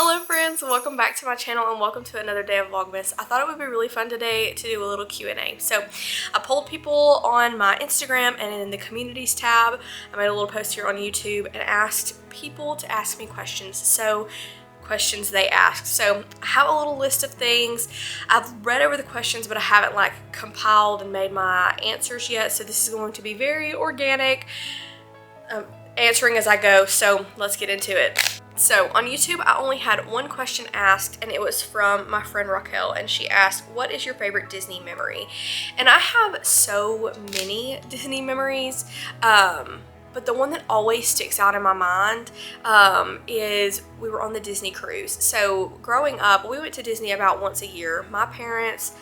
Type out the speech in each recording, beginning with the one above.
Hello friends, welcome back to my channel and welcome to another day of Vlogmas. I thought it would be really fun today to do a little Q&A. So I polled people on my Instagram and in the communities tab. I made a little post here on YouTube and asked people to ask me questions. So questions they asked. So I have a little list of things. I've read over the questions, but I haven't compiled and made my answers yet. So this is going to be very organic, answering as I go. So let's get into it. So on YouTube, I only had one question asked, and it was from my friend Raquel, and she asked, what is your favorite Disney memory? And I have so many Disney memories, but the one that always sticks out in my mind is we were on the Disney cruise. So growing up, we went to Disney about once a year. My parents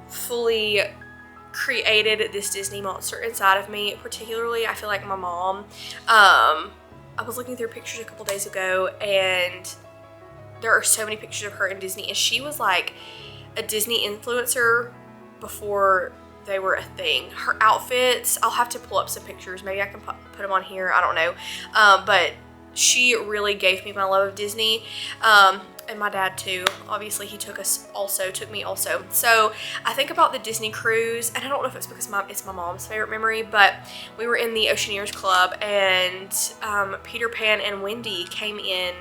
fully created this Disney monster inside of me. Particularly, I feel like my mom. I was looking through pictures a couple days ago, and there are so many pictures of her in Disney, and she was like a Disney influencer before they were a thing. Her outfits, I'll have to pull up some pictures. Maybe I can put them on here. I don't know. But she really gave me my love of Disney. And my dad too. Obviously he took me also. So I think about the Disney cruise, and I don't know if it's because it's my mom's favorite memory, but we were in the Oceaneers Club, and Peter Pan and Wendy came in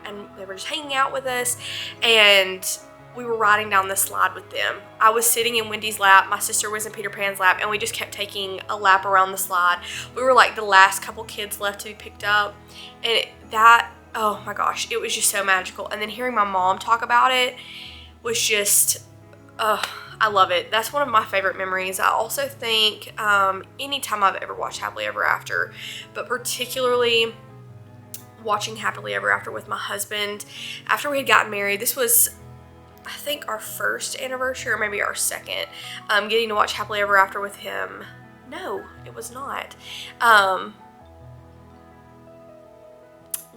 and they were just hanging out with us, and we were riding down the slide with them. I was sitting in Wendy's lap, my sister was in Peter Pan's lap, and we just kept taking a lap around the slide. We were like the last couple kids left to be picked up, and oh my gosh, it was just so magical. And then hearing my mom talk about it was just, I love it. That's one of my favorite memories. I also think anytime I've ever watched Happily Ever After, but particularly watching Happily Ever After with my husband after we had gotten married. This was, I think, our first anniversary, or maybe our second, getting to watch Happily Ever After with him. No, it was not.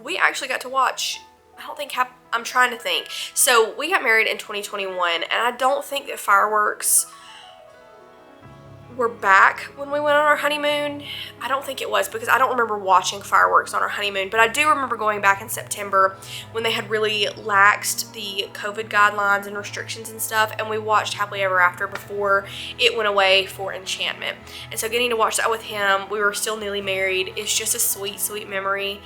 We actually got to watch, I'm trying to think. So we got married in 2021, and I don't think that fireworks were back when we went on our honeymoon. I don't think it was, because I don't remember watching fireworks on our honeymoon, but I do remember going back in September when they had really laxed the COVID guidelines and restrictions and stuff, and we watched Happily Ever After before it went away for Enchantment. And so getting to watch that with him, we were still newly married. It's just a sweet, sweet memory.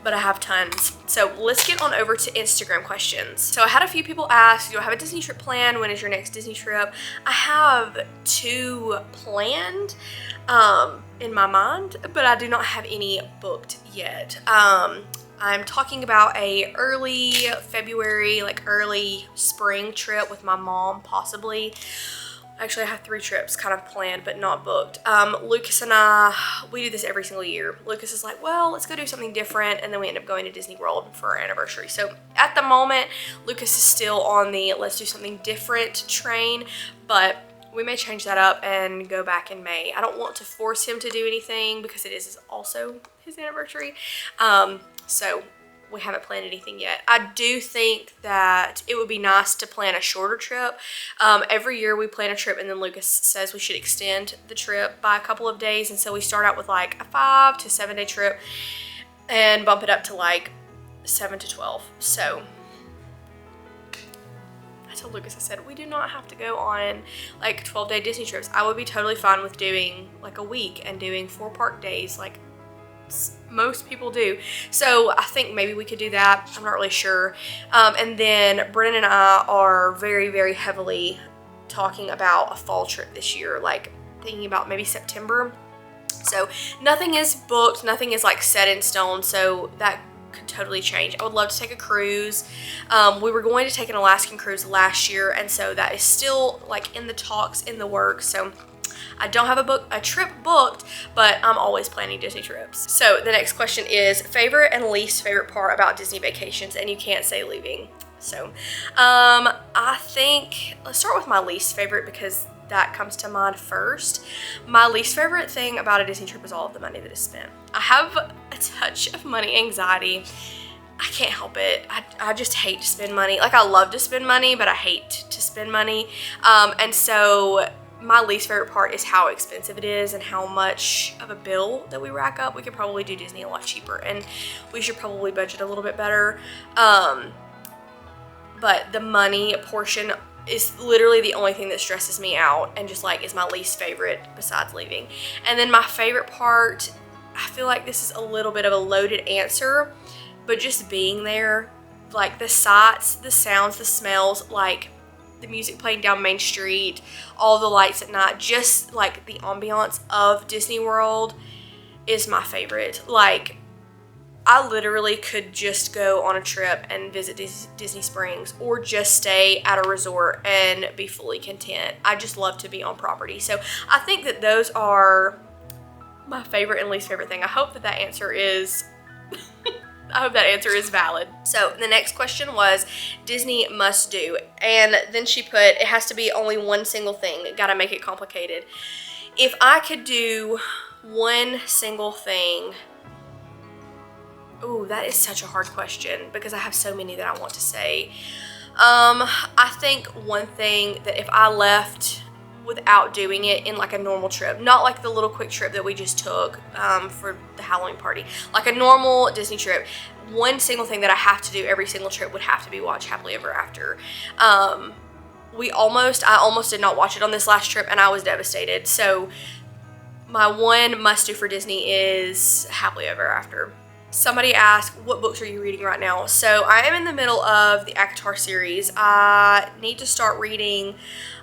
But I have tons. So let's get on over to Instagram questions. So I had a few people ask, do I have a Disney trip planned? When is your next Disney trip? I have 2 planned in my mind, but I do not have any booked yet. I'm talking about a early February, early spring trip with my mom, possibly. Actually, I have 3 trips kind of planned, but not booked. Lucas and I, we do this every single year. Lucas is like, well, let's go do something different, and then we end up going to Disney World for our anniversary. So at the moment, Lucas is still on the let's do something different train, but we may change that up and go back in May. I don't want to force him to do anything because it is also his anniversary. So we haven't planned anything yet. I do think that it would be nice to plan a shorter trip. Every year we plan a trip, and then Lucas says we should extend the trip by a couple of days, and so we start out with a 5 to 7 day trip and bump it up to 7 to 12. So I told Lucas, I said, we do not have to go on 12-day Disney trips. I would be totally fine with doing a week and doing 4 park days most people do. So I think maybe we could do that. I'm not really sure. And then Brennan and I are very, very heavily talking about a fall trip this year, thinking about maybe September. So nothing is booked, nothing is set in stone, so that could totally change. I would love to take a cruise. We were going to take an Alaskan cruise last year, and so that is still in the talks, in the works. So I don't have a trip booked, but I'm always planning Disney trips. So the next question is favorite and least favorite part about Disney vacations, and you can't say leaving. So I think, let's start with my least favorite because that comes to mind first. My least favorite thing about a Disney trip is all of the money that is spent. I have a touch of money anxiety. I can't help it. I just hate to spend money. I love to spend money, but I hate to spend money. And so my least favorite part is how expensive it is and how much of a bill that we rack up. We could probably do Disney a lot cheaper, and we should probably budget a little bit better. But the money portion is literally the only thing that stresses me out and just like is my least favorite besides leaving. And then my favorite part, I feel like this is a little bit of a loaded answer, but just being there, like the sights, the sounds, the smells, like the music playing down Main Street, all the lights at night, just like the ambiance of Disney World is my favorite. Like, I literally could just go on a trip and visit Disney Springs or just stay at a resort and be fully content. I just love to be on property. So I think that those are my favorite and least favorite thing. I hope that answer is I hope that answer is valid. So the next question was Disney must do. And then she put, it has to be only one single thing. Gotta make it complicated. If I could do one single thing, ooh, that is such a hard question because I have so many that I want to say. I think one thing that if I left without doing it in like a normal trip, not like the little quick trip that we just took for the Halloween party, like a normal Disney trip, one single thing that I have to do every single trip would have to be watch Happily Ever After. I almost did not watch it on this last trip and I was devastated. So my one must do for Disney is Happily Ever After. Somebody asked, what books are you reading right now? So I am in the middle of the ACOTAR series. I need to start reading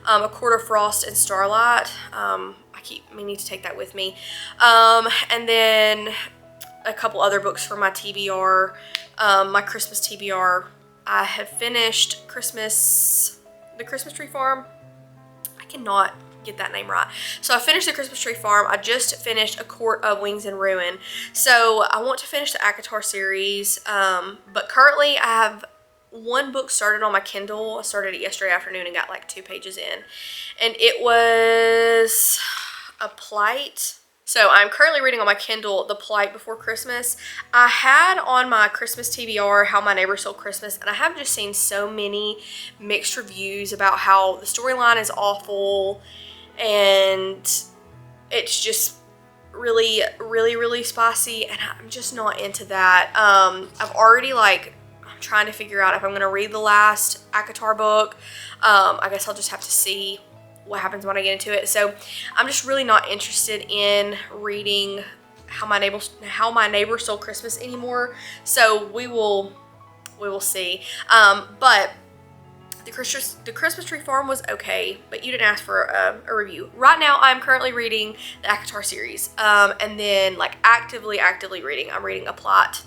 A Court of Frost and Starlight. I need to take that with me. And then a couple other books for my TBR, my Christmas TBR. I have finished The Christmas Tree Farm. I cannot get that name right. So I finished The Christmas Tree Farm. I just finished A Court of Wings and Ruin. So I want to finish the ACOTAR series, but currently I have one book started on my Kindle. I started it yesterday afternoon and got like 2 pages in, and it was A Plight. So I'm currently reading on my Kindle The Plight Before Christmas. I had on my Christmas TBR How My Neighbor Stole Christmas, and I have just seen so many mixed reviews about how the storyline is awful and it's just really, really, really spicy, and I'm just not into that. I'm trying to figure out if I'm going to read the last ACOTAR book. I guess I'll just have to see what happens when I get into it. So I'm just really not interested in reading How My Neighbor Stole Christmas anymore. So we will see. But the Christmas Tree Farm was okay, but you didn't ask for a review. Right now, I'm currently reading the ACOTAR series, and then like actively reading. I'm reading A Plot.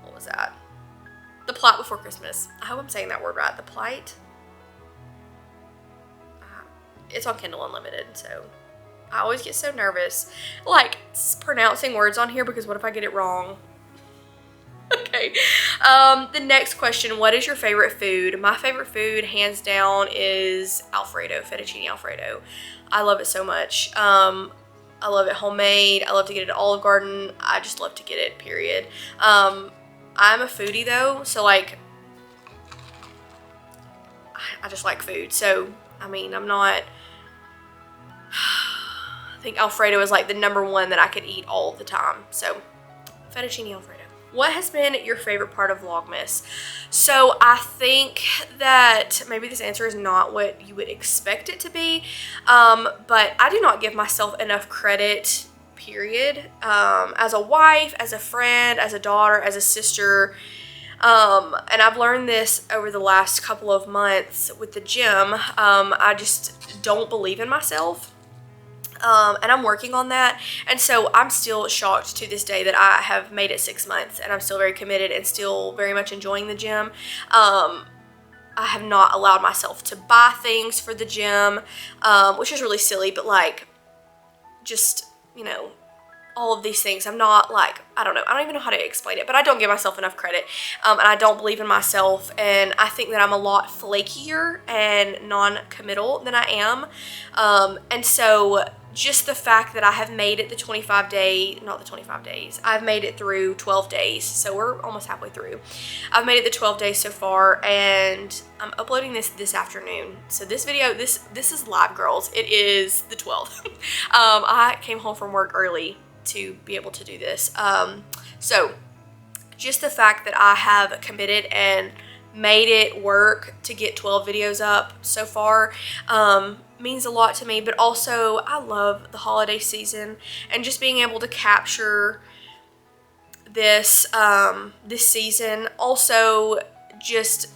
What was that? The Plot Before Christmas. I hope I'm saying that word right. The Plight. It's on Kindle Unlimited, so I always get so nervous, like pronouncing words on here because what if I get it wrong? Okay. The next question, what is your favorite food? My favorite food, hands down, is Alfredo, fettuccine Alfredo. I love it so much. I love it homemade. I love to get it at Olive Garden. I just love to get it, period. I'm a foodie though, so like, I just like food. So, I mean, I think Alfredo is like the #1 that I could eat all the time. So, fettuccine Alfredo. What has been your favorite part of Vlogmas? So I think that maybe this answer is not what you would expect it to be, but I do not give myself enough credit, period. As a wife, as a friend, as a daughter, as a sister, and I've learned this over the last couple of months with the gym. I just don't believe in myself. And I'm working on that, and so I'm still shocked to this day that I have made it 6 months and I'm still very committed and still very much enjoying the gym. I have not allowed myself to buy things for the gym, which is really silly, but like, just, you know, all of these things. I'm not like, I don't even know how to explain it, but I don't give myself enough credit, and I don't believe in myself, and I think that I'm a lot flakier and non-committal than I am, and so just the fact that I have made it the 25 day, not the 25 days, I've made it through 12 days. So we're almost halfway through. I've made it the 12 days so far, and I'm uploading this afternoon. So this video, this is live, girls. It is the 12th. I came home from work early to be able to do this. So just the fact that I have committed and made it work to get 12 videos up so far means a lot to me. But also, I love the holiday season, and just being able to capture this this season. Also, just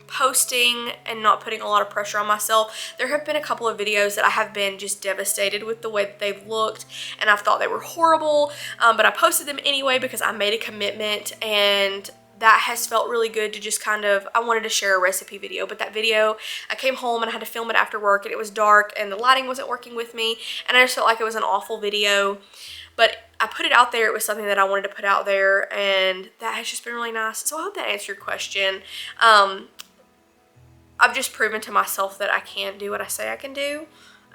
posting and not putting a lot of pressure on myself. There have been a couple of videos that I have been just devastated with the way that they've looked, and I've thought they were horrible, but I posted them anyway because I made a commitment, and that has felt really good to just kind of, I wanted to share a recipe video. But that video, I came home and I had to film it after work, and it was dark and the lighting wasn't working with me, and I just felt like it was an awful video. But I put it out there. It was something that I wanted to put out there, and that has just been really nice. So I hope that answered your question. I've just proven to myself that I can do what I say I can do,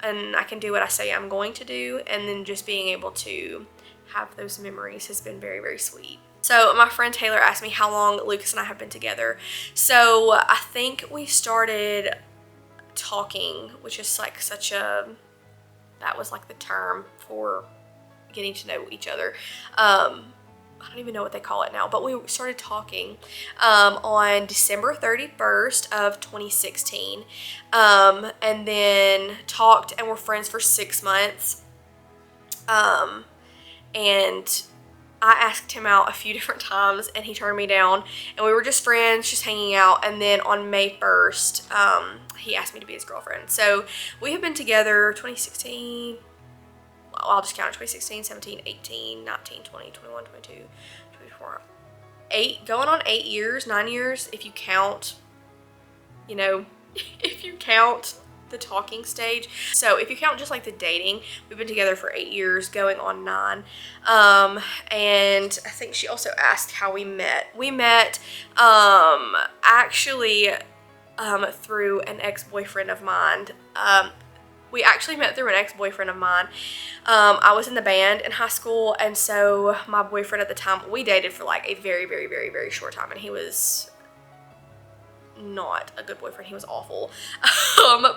and I can do what I say I'm going to do, and then just being able to have those memories has been very, very sweet. So my friend Taylor asked me how long Lucas and I have been together. So I think we started talking, which is like such a, that was like the term for getting to know each other. I don't even know what they call it now, but we started talking on December 31st of 2016, and then talked and were friends for 6 months, and I asked him out a few different times, and he turned me down, and we were just friends, just hanging out. And then on May 1st, he asked me to be his girlfriend. So we have been together 2016, well, I'll just count it, 2016, 17, 18, 19, 20, 21, 22, 24, going on 8 years, 9 years, if you count, you know, if you count the talking stage. So if you count just like the dating, we've been together for 8 years, going on 9. And I think she also asked how we met. We met actually through an ex-boyfriend of mine. We actually met through an ex-boyfriend of mine. I was in the band in high school, and so my boyfriend at the time, we dated for like a very, very, very, very short time, and he was not a good boyfriend. He was awful.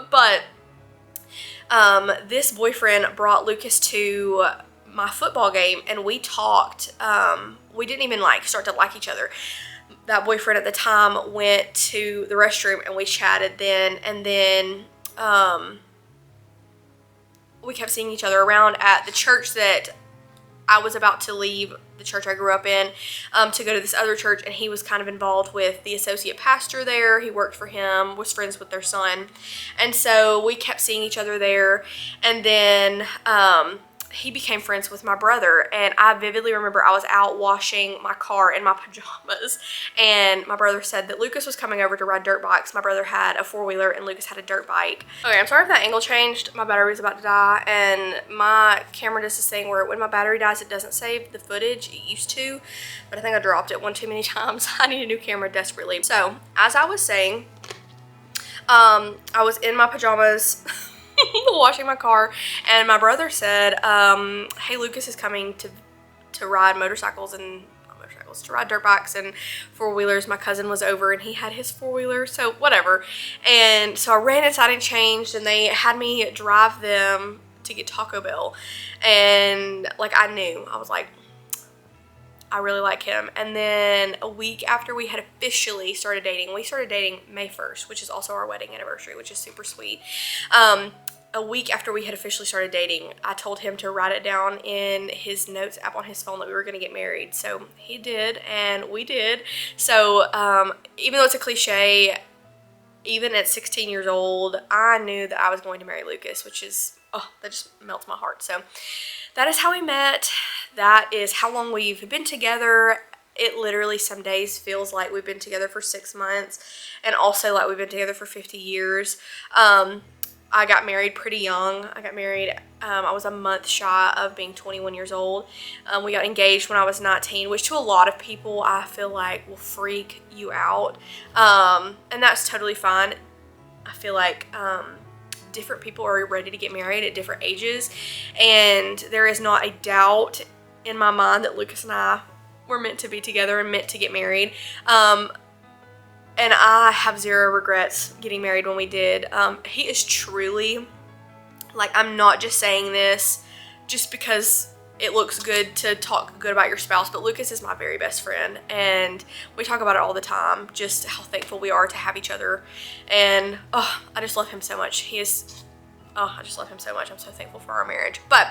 But this boyfriend brought Lucas to my football game, and we talked. We didn't even like start to like each other. That boyfriend at the time went to the restroom, and we chatted then, and then we kept seeing each other around at the church that I was about to leave, the church I grew up in, to go to this other church, and he was kind of involved with the associate pastor there. He worked for him, was friends with their son, and so we kept seeing each other there. And then he became friends with my brother, and I vividly remember I was out washing my car in my pajamas, and my brother said that Lucas was coming over to ride dirt bikes. My brother had a 4-wheeler and Lucas had a dirt bike. Okay, I'm sorry if that angle changed. My battery was about to die, and my camera does this thing where when my battery dies, it doesn't save the footage. It used to, but I think I dropped it one too many times. I need a new camera desperately. So, as I was saying, I was in my pajamas washing my car, and my brother said, hey, Lucas is coming to ride motorcycles and to ride dirt bikes and 4-wheelers. My cousin was over, and he had his 4-wheeler, so whatever. And so I ran inside and changed, and they had me drive them to get Taco Bell. And like, I knew, I was like, I really like him. And then a week after we had officially started dating, we started dating May 1st, which is also our wedding anniversary, which is super sweet. A week after we had officially started dating, I told him to write it down in his notes app on his phone that we were going to get married. So he did, and we did. So even though it's a cliche, even at 16 years old, I knew that I was going to marry Lucas, which is, oh, that just melts my heart. So that is how we met. That is how long we've been together. It literally some days feels like we've been together for 6 months, and also like we've been together for 50 years. I got married pretty young. I got married, I was a month shy of being 21 years old. We got engaged when I was 19, which to a lot of people I feel like will freak you out. And that's totally fine. I feel like different people are ready to get married at different ages, and there is not a doubt in my mind that Lucas and I were meant to be together and meant to get married. And I have zero regrets getting married when we did. He is truly, like, I'm not just saying this just because it looks good to talk good about your spouse, but Lucas is my very best friend, and we talk about it all the time, just how thankful we are to have each other. And oh, I just love him so much. I just love him so much. I'm so thankful for our marriage. But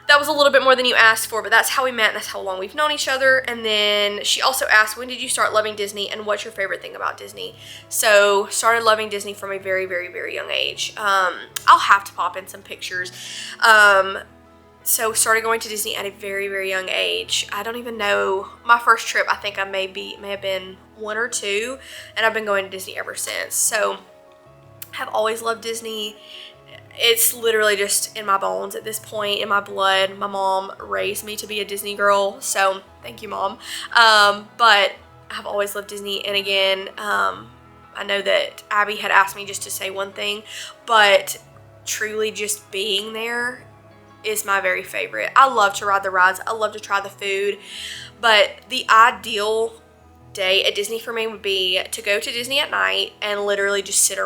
that was a little bit more than you asked for, but that's how we met and that's how long we've known each other. And then she also asked, when did you start loving Disney and what's your favorite thing about Disney? So started loving Disney from a very, very, very young age. I'll have to pop in some pictures. So started going to Disney at a very, very young age. I don't even know. My first trip, I think I may have been 1 or 2, and I've been going to Disney ever since. So have always loved Disney. It's literally just in my bones at this point, in my blood. My mom raised me to be a Disney girl, so thank you, Mom. But I've always loved Disney, and again, I know that Abby had asked me just to say one thing, but truly just being there is my very favorite. I love to ride the rides. I love to try the food, but the ideal day at Disney for me would be to go to Disney at night and literally just sit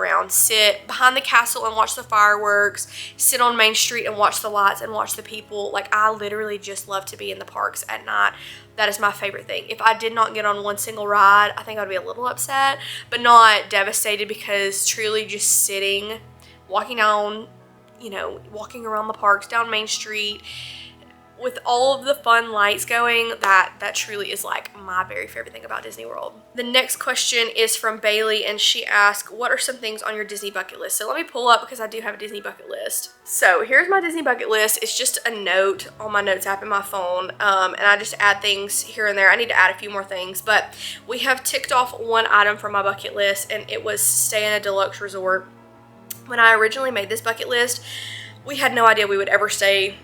behind the castle and watch the fireworks, sit on Main Street and watch the lights and watch the people. Like, I literally just love to be in the parks at night. That is my favorite thing. If I did not get on one single ride, I think I'd be a little upset, but not devastated, because truly just sitting, walking down, walking around the parks, down Main Street, with all of the fun lights going, that truly is like my very favorite thing about Disney World. The next question is from Bailey, and she asked, what are some things on your Disney bucket list? So let me pull up, because I do have a Disney bucket list. So here's my Disney bucket list. It's just a note on my notes app in my phone, and I just add things here and there. I need to add a few more things, but we have ticked off one item from my bucket list, and it was stay in a deluxe resort. When I originally made this bucket list, we had no idea we would ever stay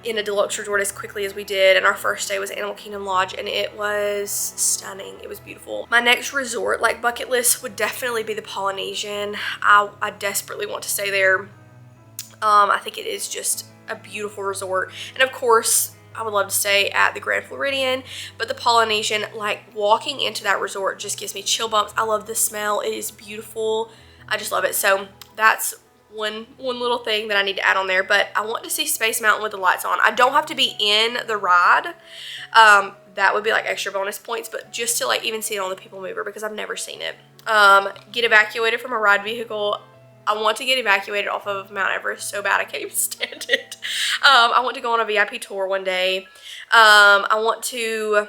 in a deluxe resort as quickly as we did, and our first stay was Animal Kingdom Lodge, and it was stunning. It was beautiful. My next resort, like, bucket list would definitely be the Polynesian. I desperately want to stay there. I think it is just a beautiful resort, and of course I would love to stay at the Grand Floridian, but the Polynesian, like, walking into that resort just gives me chill bumps. I love the smell. It is beautiful. I just love it. So that's one little thing that I need to add on there. But I want to see Space Mountain with the lights on. I don't have to be in the ride. That would be like extra bonus points, but just to like even see it on the People Mover, because I've never seen it. Get evacuated from a ride vehicle. I want to get evacuated off of Mount Everest so bad I can't even stand it. I want to go on a VIP tour one day. I want to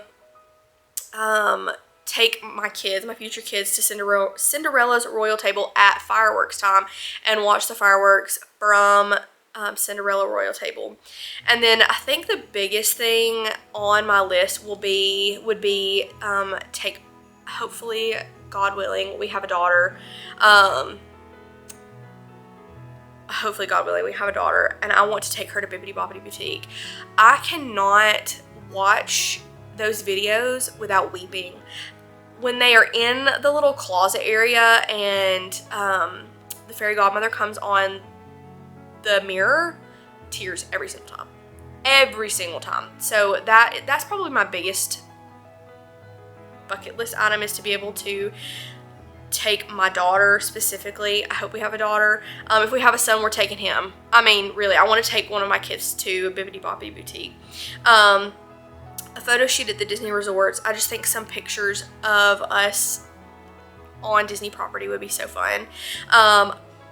take my future kids, to Cinderella's Royal Table at fireworks time and watch the fireworks from Cinderella Royal Table. And then I think the biggest thing on my list would be take, hopefully, God willing, we have a daughter. Hopefully, God willing, we have a daughter, and I want to take her to Bibbidi Bobbidi Boutique. I cannot watch those videos without weeping. When they are in the little closet area and the fairy godmother comes on the mirror, tears every single time. Every single time. So that's probably my biggest bucket list item, is to be able to take my daughter specifically. I hope we have a daughter. If we have a son, we're taking him. I mean, really, I want to take one of my kids to Bibbidi Bobbidi Boutique. A photo shoot at the Disney resorts. I just think some pictures of us on Disney property would be so fun.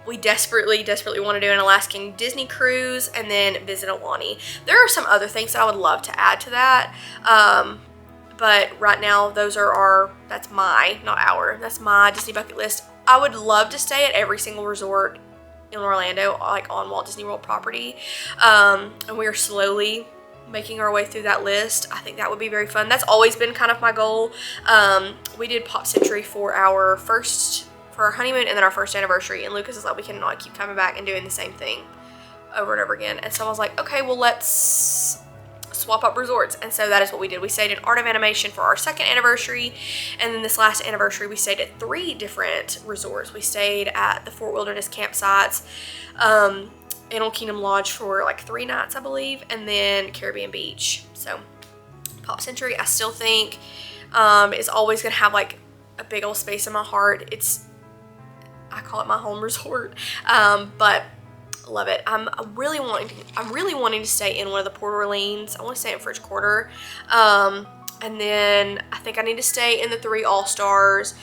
We desperately want to do an Alaskan Disney cruise and then visit Aulani. There are some other things that I would love to add to that. But right now, that's my Disney bucket list. I would love to stay at every single resort in Orlando, like on Walt Disney World property. And we are slowly making our way through that list. I think that would be very fun. That's always been kind of my goal. We did Pop Century for our honeymoon and then our first anniversary, and Lucas is like, we cannot keep coming back and doing the same thing over and over again. And so I was like, okay, well, let's swap up resorts. And so that is what we did. We stayed in Art of Animation for our 2nd anniversary, and then this last anniversary we stayed at 3 different resorts. We stayed at the Fort Wilderness campsites, Animal Kingdom Lodge for like 3 nights I believe, and then Caribbean Beach. So Pop Century I still think is always gonna have like a big old space in my heart. I call it my home resort, but love it. I'm really wanting to stay in one of the Port Orleans. I want to stay in French Quarter, and then I think I need to stay in the 3 All-Stars,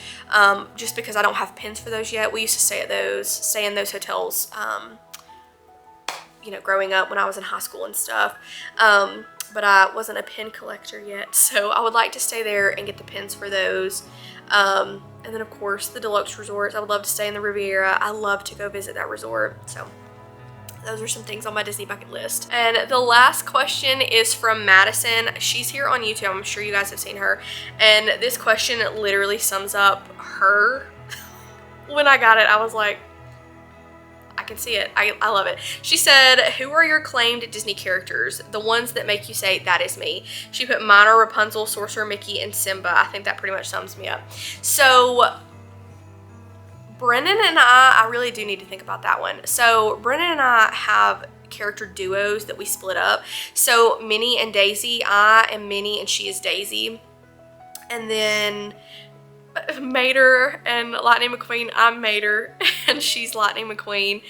just because I don't have pins for those yet. We used to stay in those hotels, you know, growing up when I was in high school and stuff. But I wasn't a pin collector yet, so I would like to stay there and get the pins for those. And then of course the deluxe resorts. I would love to stay in the Riviera. I love to go visit that resort. So those are some things on my Disney bucket list. And the last question is from Madison. She's here on YouTube. I'm sure you guys have seen her. And this question literally sums up her. When I got it, I was like, I can see it. I love it. She said, who are your claimed Disney characters? The ones that make you say, that is me. She put mine are Rapunzel, Sorcerer Mickey, and Simba. I think that pretty much sums me up. So Brennan and I really do need to think about that one. So Brennan and I have character duos that we split up. So Minnie and Daisy, I am Minnie and she is Daisy. And then Mater and Lightning McQueen, I'm Mater and she's Lightning McQueen.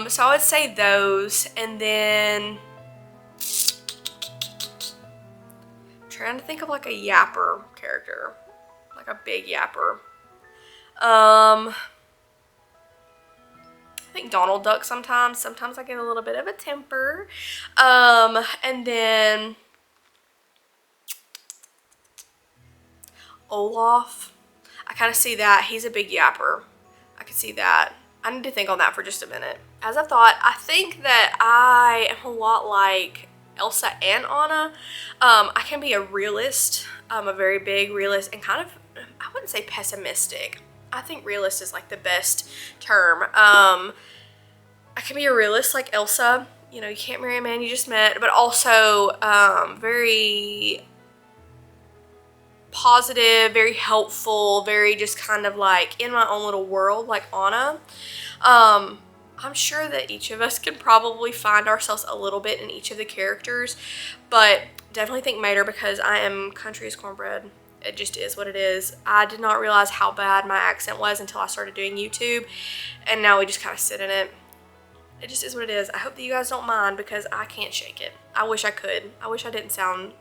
So I would say those. And then I'm trying to think of like a yapper character, like a big yapper. I think Donald Duck sometimes. Sometimes I get a little bit of a temper. And then Olaf. I kind of see that. He's a big yapper. I can see that. I need to think on that for just a minute. As I've thought, I think that I am a lot like Elsa and Anna. I can be a realist, a very big realist, and kind of, I wouldn't say pessimistic. I think realist is like the best term. I can be a realist like Elsa. You know, you can't marry a man you just met, but also very positive, very helpful, very just kind of like in my own little world like Anna. I'm sure that each of us can probably find ourselves a little bit in each of the characters, but definitely think Mater because I am country as cornbread. It just is what it is. I did not realize how bad my accent was until I started doing YouTube, and now we just kind of sit in it. It just is what it is. I hope that you guys don't mind because I can't shake it. I wish I could. I wish I didn't sound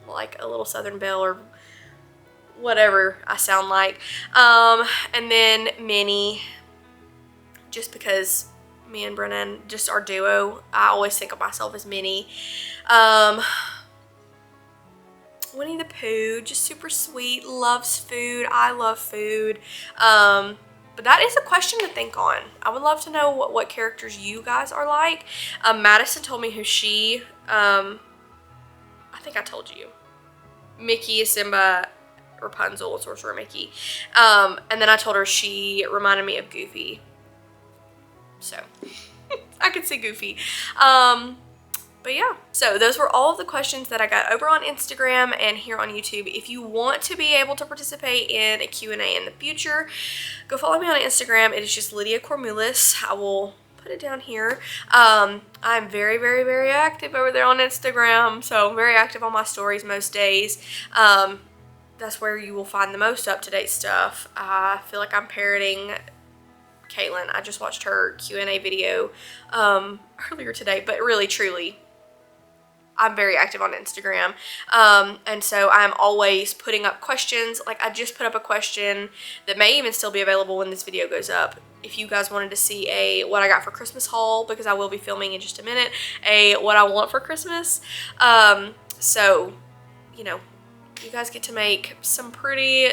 like a little Southern Belle or whatever I sound like. And then Minnie, just because me and Brennan, just our duo, I always think of myself as Minnie. Winnie the Pooh, just super sweet, loves food. I love food. But that is a question to think on. I would love to know what characters you guys are like. Madison told me who she, I think I told you. Mickey is Simba, Rapunzel, Sorcerer Mickey. And then I told her she reminded me of Goofy. So, I could see Goofy. But yeah, so those were all of the questions that I got over on Instagram and here on YouTube. If you want to be able to participate in a Q&A in the future, go follow me on Instagram. It is just Lydia Cormulis. I will put it down here. I'm very, very, very active over there on Instagram, so I'm very active on my stories most days. That's where you will find the most up-to-date stuff. I feel like I'm parroting Caitlin. I just watched her Q&A video earlier today, but really, truly, I'm very active on Instagram, and so I'm always putting up questions. Like I just put up a question that may even still be available when this video goes up. If you guys wanted to see a what I got for Christmas haul, because I will be filming in just a minute, a what I want for Christmas. So, you know, you guys get to make some pretty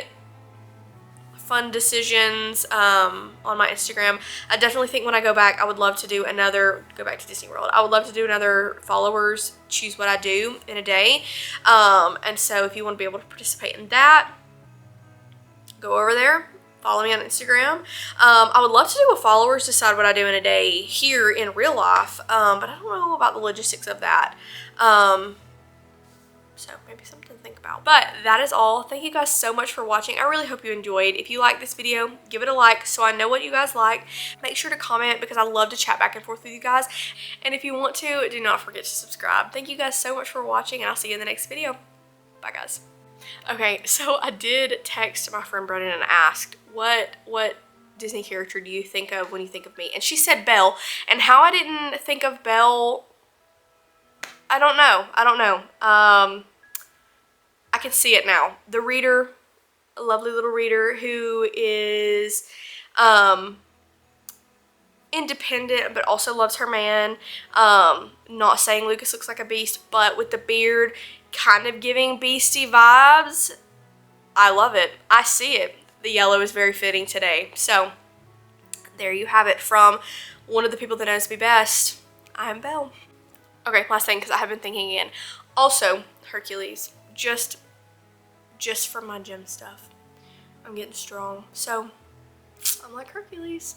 fun decisions on my Instagram. I definitely think when I go back, I would love to do another, go back to Disney World. I would love to do another followers choose what I do in a day. And so if you want to be able to participate in that, go over there. Follow me on Instagram. I would love to do a followers decide what I do in a day here in real life, but I don't know about the logistics of that. So maybe something to think about. But that is all. Thank you guys so much for watching. I really hope you enjoyed. If you like this video, give it a like so I know what you guys like. Make sure to comment because I love to chat back and forth with you guys. And if you want to, do not forget to subscribe. Thank you guys so much for watching, and I'll see you in the next video. Bye, guys. Okay, so I did text my friend Brennan and asked, what Disney character do you think of when you think of me? And she said Belle. And how I didn't think of Belle, I don't know. I can see it now. The reader, a lovely little reader who is independent but also loves her man. Not saying Lucas looks like a beast, but with the beard, kind of giving beastie vibes. I love it. I see it. The yellow is very fitting today. So there you have it from one of the people that knows me best. I'm Belle. Okay, last thing, because I have been thinking again. Also, Hercules. Just for my gym stuff. I'm getting strong. So, I'm like Hercules.